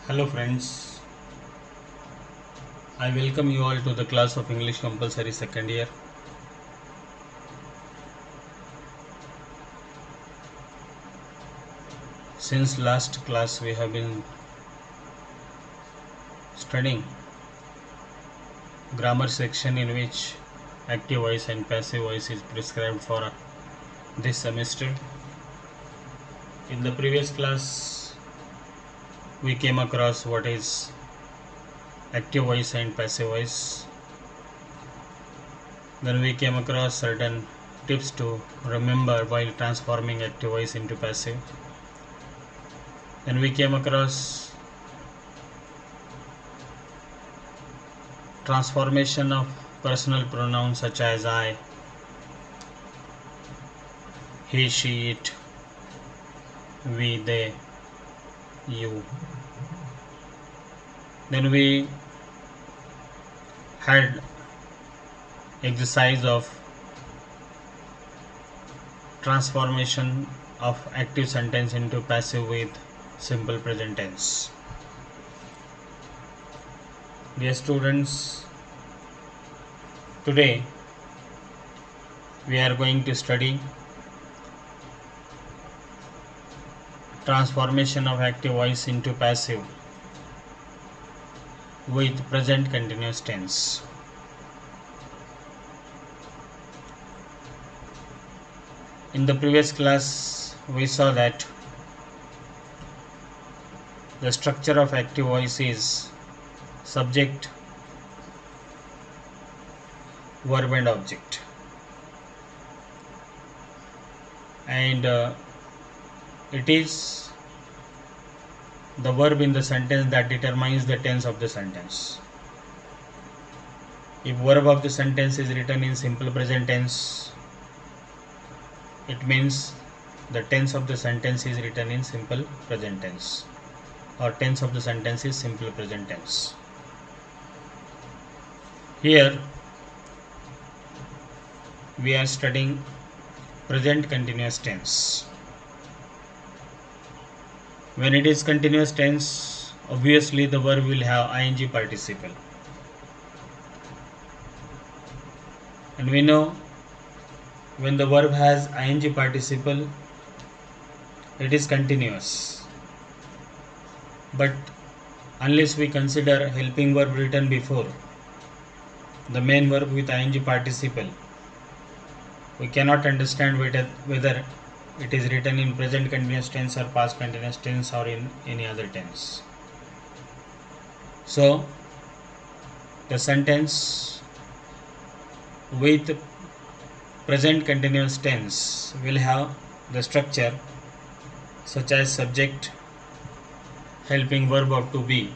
Hello friends, I welcome you all to the class of English Compulsory second year. Since last class we have been studying grammar section in which active voice and passive voice is prescribed for this semester. In the previous class we came across what is active voice and passive voice. Then we came across certain tips to remember while transforming active voice into passive. Then we came across transformation of personal pronouns such as I, he, she, it, we, they, you. Then we had exercise of transformation of active sentence into passive with simple present tense. Dear students, today we are going to study transformation of active voice into passive with present continuous tense. In the previous class we saw that the structure of active voice is subject, verb and object, and it is the verb in the sentence that determines the tense of the sentence. If verb of the sentence is written in simple present tense, it means the tense of the sentence is written in simple present tense, or tense of the sentence is simple present tense. Here we are studying present continuous tense. When it is continuous tense, obviously the verb will have ing participle, and we know when the verb has ing participle it is continuous. But unless we consider helping verb written before the main verb with ing participle, we cannot understand whether it is written in present continuous tense or past continuous tense or in any other tense. So the sentence with present continuous tense will have the structure such as subject, helping verb of to be,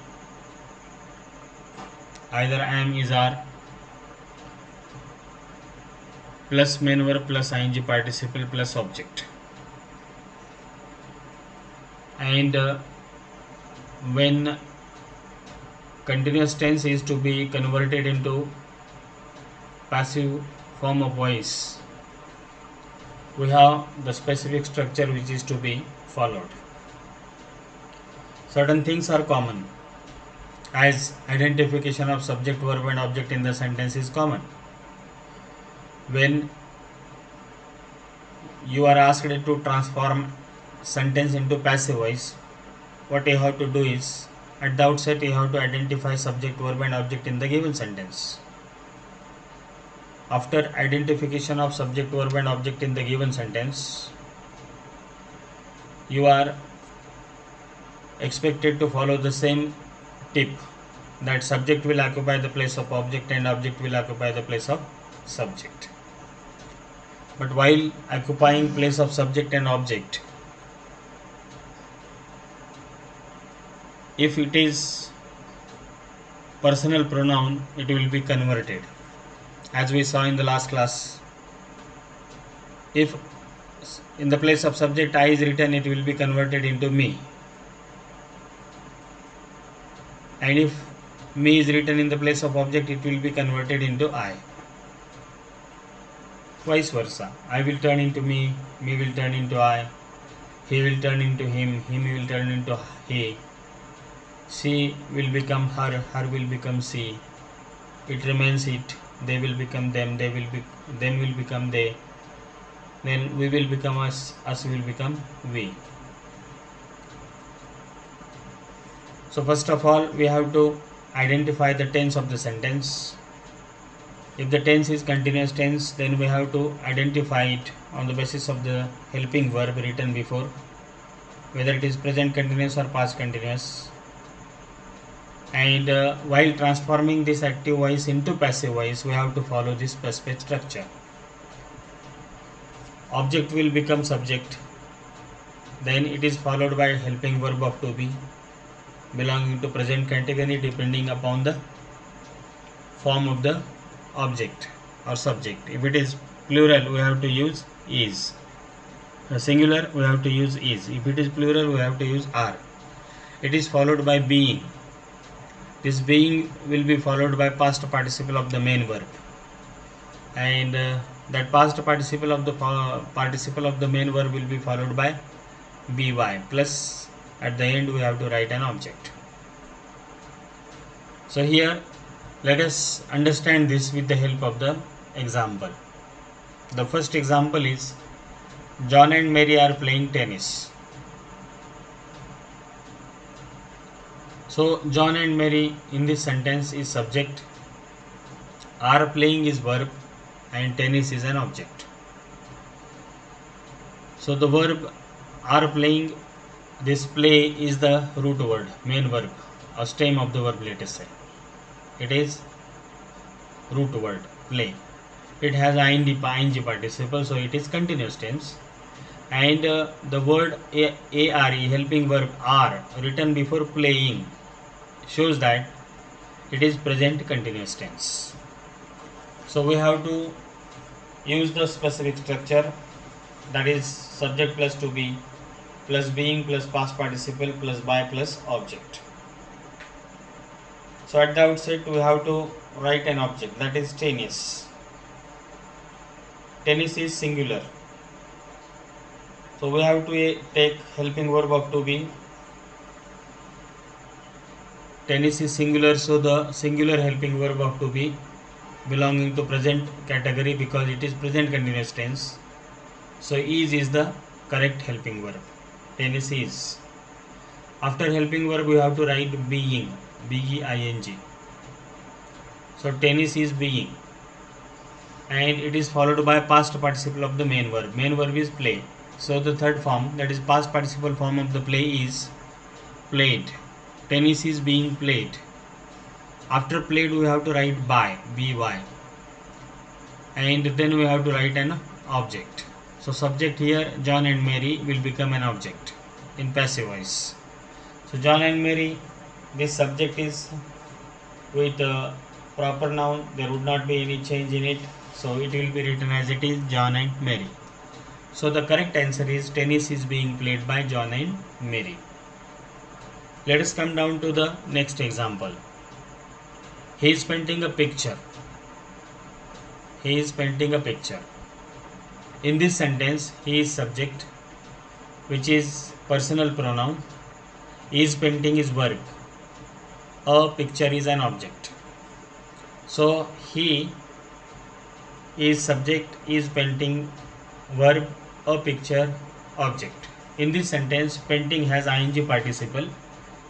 either am, is, are, plus main verb plus ing participle plus object. And when continuous tense is to be converted into passive form of voice, we have the specific structure which is to be followed. Certain things are common, as identification of subject, verb and object in the sentence is common. When you are asked to transform sentence into passive voice, what you have to do is, at the outset you have to identify subject, verb and object in the given sentence. After identification of subject, verb and object in the given sentence, you are expected to follow the same tip, that subject will occupy the place of object and object will occupy the place of subject. But while occupying place of subject and object, if it is personal pronoun, it will be converted, as we saw in the last class. If in the place of subject I is written, it will be converted into me, and if me is written in the place of object, it will be converted into I. Vice versa, I will turn into me will turn into I, he will turn into him will turn into he, She will become her, her will become she, it remains it, they will become them, them will become they, then we will become us will become we. So first of all we have to identify the tense of the sentence. If the tense is continuous tense, then we have to identify it on the basis of the helping verb written before, whether it is present continuous or past continuous. And while transforming this active voice into passive voice, we have to follow this specific structure. Object will become subject, then it is followed by helping verb of to be belonging to present category depending upon the form of the object or subject. If it is plural, we have to use is. Singular, we have to use is. If it is plural, we have to use are. It is followed by being. This being will be followed by past participle of the main verb, and that past participle of the main verb will be followed by by, plus at the end we have to write an object. So here let us understand this with the help of the example. The first example is John and Mary are playing tennis. So John and Mary in this sentence is subject, are playing is verb, and tennis is an object. So the verb are playing, this play is the root word, main verb or stem of the verb, let us say. It is root word, play. It has ing participle, so it is continuous tense. And the word are, helping verb are, written before playing, shows that it is present continuous tense. So we have to use the specific structure, that is subject plus to be plus being plus past participle plus by plus object. So at the outset we have to write an object, that is tennis. Tennis is singular, so we have to take helping verb of to be. Tennis is singular, so the singular helping verb of to be belonging to present category because it is present continuous tense. So is the correct helping verb. Tennis is. After helping verb we have to write being, being. So tennis is being, and it is followed by past participle of the main verb. Main verb is play. So the third form, that is past participle form of the play, is played. Tennis is being played. After played we have to write by, and then we have to write an object. So subject here John and Mary will become an object in passive voice. So John and Mary, this subject is with a proper noun, there would not be any change in it, so it will be written as it is, John and Mary. So the correct answer is tennis is being played by John and Mary. Let us come down to the next example. He is painting a picture. He is painting a picture. In this sentence, he is subject, which is personal pronoun. Is painting is verb. A picture is an object. So he is subject, is painting, verb, a picture, object. In this sentence, painting has ing participle,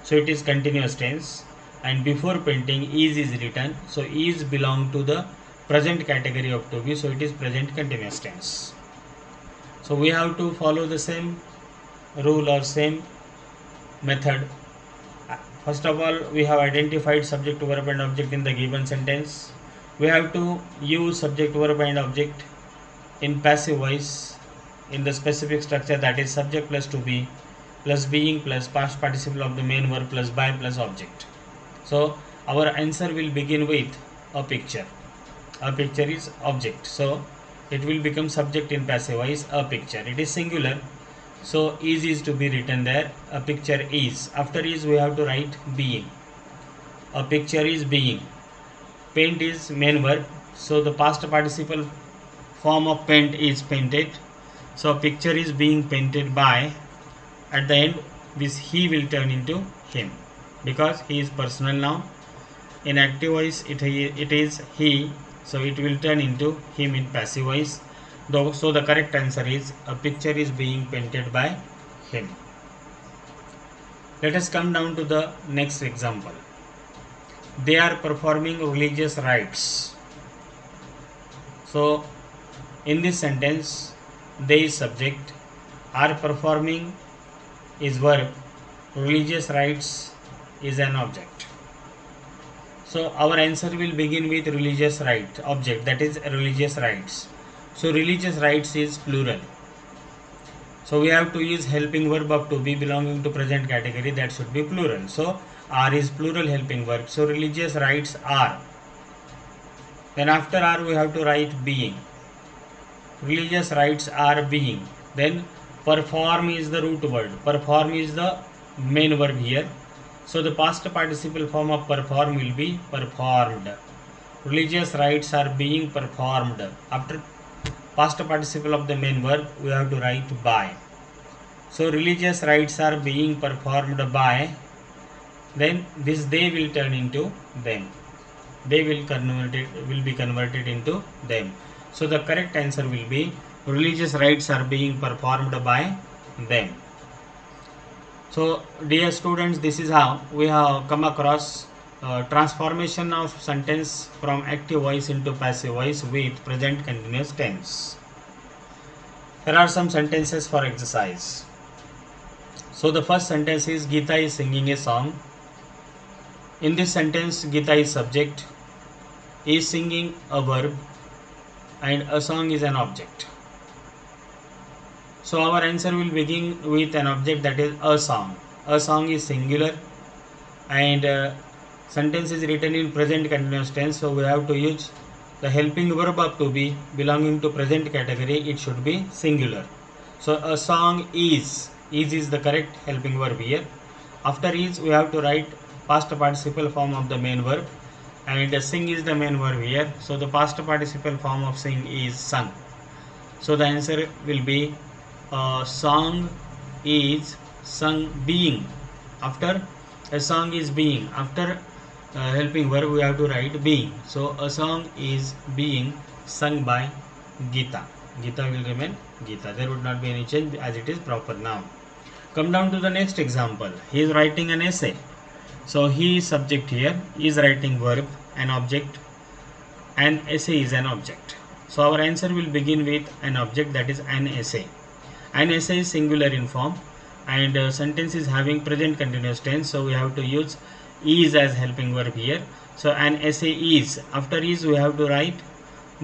so it is continuous tense, and before painting is written, so is belong to the present category of to be, so it is present continuous tense. So we have to follow the same rule or same method. First of all, we have identified subject, verb and object in the given sentence. We have to use subject, verb and object in passive voice in the specific structure, that is subject plus to be plus being plus past participle of the main verb plus by plus object. So our answer will begin with a picture. A picture is object, so it will become subject in passive voice, a picture. It is singular, so is to be written there. A picture is. After is we have to write being. A picture is being. Paint is main verb, so the past participle form of paint is painted. So a picture is being painted by, at the end this he will turn into him. because he is personal noun. In active voice it is he, so it will turn into him in passive voice. So the correct answer is a picture is being painted by him. Let us come down to the next example. They are performing religious rites. So in this sentence, they is subject, are performing is verb, religious rites is an object. So our answer will begin with religious rite object, that is religious rites. So religious rites is plural. So we have to use helping verb of to be belonging to present category, that should be plural. So are is plural helping verb. So religious rites are. Then after are we have to write being. Religious rites are being. Then perform is the root word. Perform is the main verb here. So the past participle form of perform will be performed. Religious rites are being performed. After past participle of the main verb, we have to write by. So religious rites are being performed by. Then this they will turn into them. They will be converted into them. So the correct answer will be religious rites are being performed by them. So dear students, this is how we have come across transformation of sentence from active voice into passive voice with present continuous tense. Here are some sentences for exercise. So the first sentence is Geeta is singing a song. In this sentence, Geeta is subject, is singing a verb, and a song is an object. So our answer will begin with an object, that is a song. A song is singular and sentence is written in present continuous tense, so we have to use the helping verb of to be belonging to present category. It should be singular. So a song is the correct helping verb here. After is we have to write past participle form of the main verb, and sing is the main verb here. So the past participle form of sing is sung. So the answer will be song is sung being. After a song is being, after helping verb we have to write being. So a song is being sung by Geeta. Geeta will remain Geeta. There would not be any change as it is proper noun. Come down to the next example. He is writing an essay. So he is subject here, is writing verb, an object, and essay is an object. So our answer will begin with an object, that is an essay. An essay is singular in form and sentence is having present continuous tense, so we have to use is as helping verb here. So an essay is, after is we have to write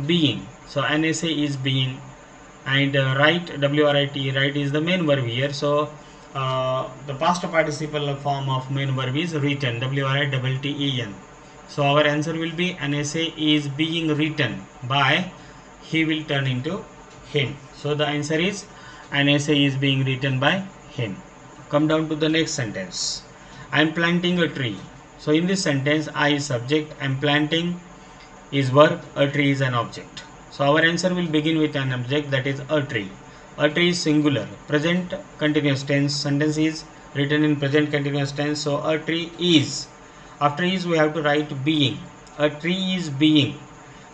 being. So an essay is being, and write, WRIT, write is the main verb here. So the past participle form of main verb is written, WRITTEN. So our answer will be an essay is being written by, he will turn into him. So the answer is an essay is being written by him. Come down to the next sentence. I am planting a tree. So in this sentence, I is subject, I am planting is verb, a tree is an object. So our answer will begin with an object, that is a tree. A tree is singular, present continuous tense, sentence is written in present continuous tense. So a tree is, after is we have to write being. A tree is being.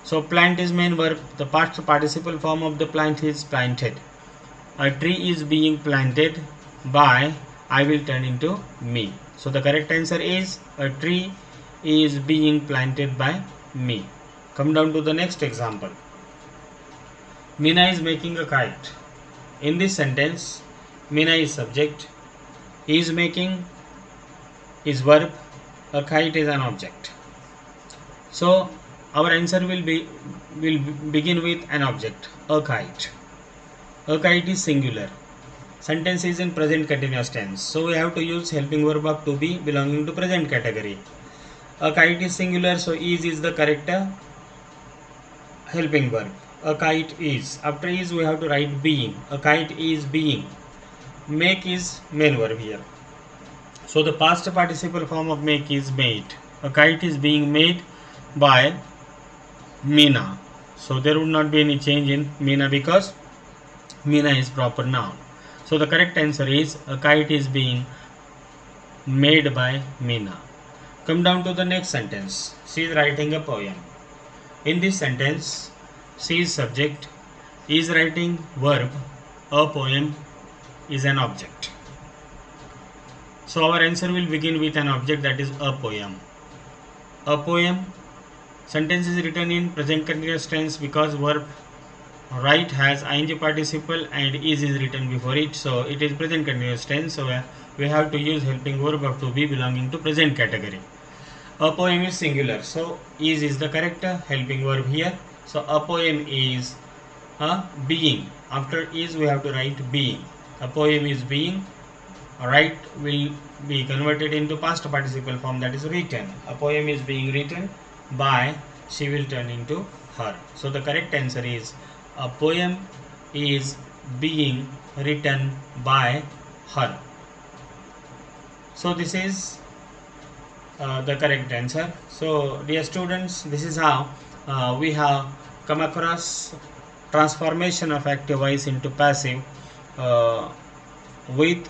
So plant is main verb, the past participle form of the plant is planted. A tree is being planted by, I will turn into me. So the correct answer is a tree is being planted by me. Come down to the next example. Meena is making a kite. In this sentence, Meena is subject, is making is verb, a kite is an object. So our answer will begin with an object, a kite. A kite is singular. Sentence is in present continuous tense. So we have to use helping verb of to be belonging to present category. A kite is singular, so is the correct helping verb. A kite is. After is we have to write being. A kite is being. Make is main verb here. So the past participle form of make is made. A kite is being made by Meena. So there would not be any change in Meena because Meena is proper noun. So the correct answer is a kite is being made by Meena. Come down to the next sentence. She is writing a poem. In this sentence, she is subject, is writing verb, a poem is an object. So our answer will begin with an object, that is a poem. A poem. Sentence is written in present continuous tense because verb write has ing participle and is written before it, so it is present continuous tense. So we have to use helping verb of to be belonging to present category. A poem is singular, so is the correct helping verb here. So a poem is being. After is we have to write being. A poem is being. Write will be converted into past participle form, that is written. A poem is being written by, she will turn into her. So the correct answer is a poem is being written by her. So this is the correct answer. So dear students, this is how we have come across transformation of active voice into passive with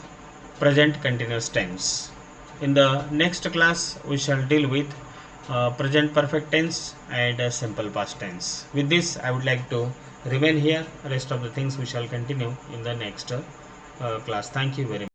present continuous tense. In the next class we shall deal with present perfect tense and simple past tense. With this I would like to remain here. Rest of the things we shall continue in the next class. Thank you very much.